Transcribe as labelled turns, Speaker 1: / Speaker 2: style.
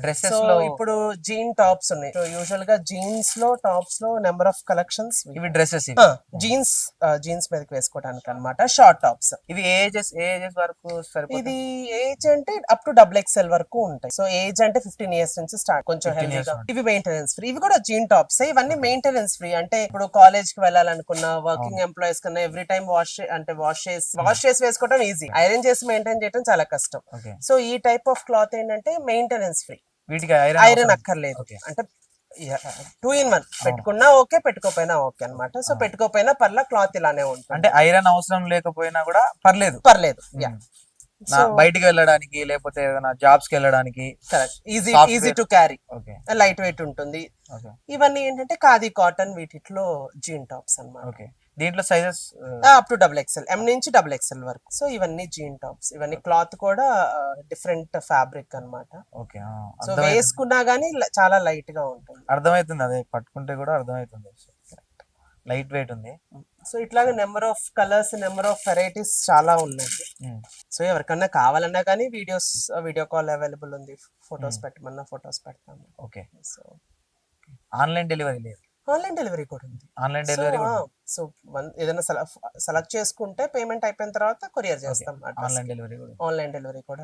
Speaker 1: Dresses
Speaker 2: so
Speaker 1: లో
Speaker 2: ఇప్పుడు gene tops ఉన్నాయి. సో యూజువల్ గా జీన్స్ లో టాప్స్ లో నెంబర్ ఆఫ్ కలెక్షన్స్
Speaker 1: ఇవి డ్రెస్సెస్
Speaker 2: జీన్స్ జీన్స్ మీదకి వేసుకోవడానికి అన్నమాట. Short tops.
Speaker 1: ఇవి ఏజెస్ వరకు సరిపోతాయి.
Speaker 2: ఇది ఏజ్ అంటే అప్ టు XXL వరకు ఉంటాయి. సో ఏజ్ అంటే 15 years నుంచి స్టార్ట్. కొంచెం
Speaker 1: 15 years
Speaker 2: హెల్దీగా.
Speaker 1: నుండి.
Speaker 2: ఇవి మెయింటెనెన్స్ ఫ్రీ. ఇవి కూడా జీన్ టాప్స్. ఇవన్నీ మెయింటెనెన్స్ ఫ్రీ. అంటే ఇప్పుడు కాలేజ్ కి వెళ్ళాలనుకున్న వర్కింగ్ ఎంప్లాయీస్ కన్నా ఎవ్రీ టైం వాష్ చేసి వేసుకోవడం ఈజీ. ఐరన్ చేసి మెయింటైన్ చేయడం చాలా కష్టం.
Speaker 1: ఓకే.
Speaker 2: సో ఈ టైప్ ఆఫ్ క్లాత్ ఏంటంటే మెయింటెనెన్స్ ఫ్రీ.
Speaker 1: వీటికి
Speaker 2: ఐరన్ అక్కర్లేదు.
Speaker 1: ఓకే.
Speaker 2: అంటే 2 in 1 పెట్టుకున్నా ఓకే, పెట్టుకోపోయినా ఓకే అన్నమాట. సో పెట్టుకోపోయినా పర్లా, క్లాత్ ఇలానే ఉంటుంది.
Speaker 1: అంటే ఐరన్ అవసరం లేకపోయినా కూడా పర్లేదు.
Speaker 2: యా.
Speaker 1: బయటికి వెళ్ళడానికి లేకపోతే ఏదైనా జాబ్స్ కి వెళ్ళడానికి
Speaker 2: correct.
Speaker 1: Software.
Speaker 2: Easy to carry.
Speaker 1: Okay.
Speaker 2: Light weight ఉంటుంది.
Speaker 1: ఓకే.
Speaker 2: ఇవన్నీ ఏంటంటే ఖాదీ కాటన్, వీటిలో జీన్ టాప్స్ అన్నమాట.
Speaker 1: ఓకే. దీంట్లో sizes
Speaker 2: up to XXL, M నుంచి XXL వరకు. సో ఇవన్నీ జీన్ టాప్స్. ఇవన్నీ క్లాత్ కూడా డిఫరెంట్ ఫ్యాబ్రిక్ అన్నమాట.
Speaker 1: ఓకే.
Speaker 2: సో వేసుకున్నా గానీ చాలా లైట్ గా ఉంటుంది.
Speaker 1: అర్థమవుతుంది, అదే పట్టుకుంటే కూడా అర్థమవుతుంది. లైట్ వెయిట్ ఉంది.
Speaker 2: సో ఇట్లాగే number of colours, number of varieties చాలా ఉన్నాయి. సో ఎవరికన్నా కావాలన్నా కానీ వీడియో కాల్ అవైలబుల్ ఉంది. ఫొటోస్ పెట్టమన్నా ఫొటోస్ పెడతాము.
Speaker 1: ఓకే.
Speaker 2: సో
Speaker 1: ఆన్లైన్ డెలివరీ లేదు.
Speaker 2: ఆన్లైన్ డెలివరీ కూడా ఉంది.
Speaker 1: ఆన్లైన్ డెలివరీ
Speaker 2: సో ఏదైనా సెలెక్ట్ చేసుకుంటే పేమెంట్ అయిపోయిన తర్వాత కొరియర్ చేస్తాం.
Speaker 1: ఆన్లైన్ డెలివరీ కూడా.
Speaker 2: ఆన్లైన్ డెలివరీ కూడా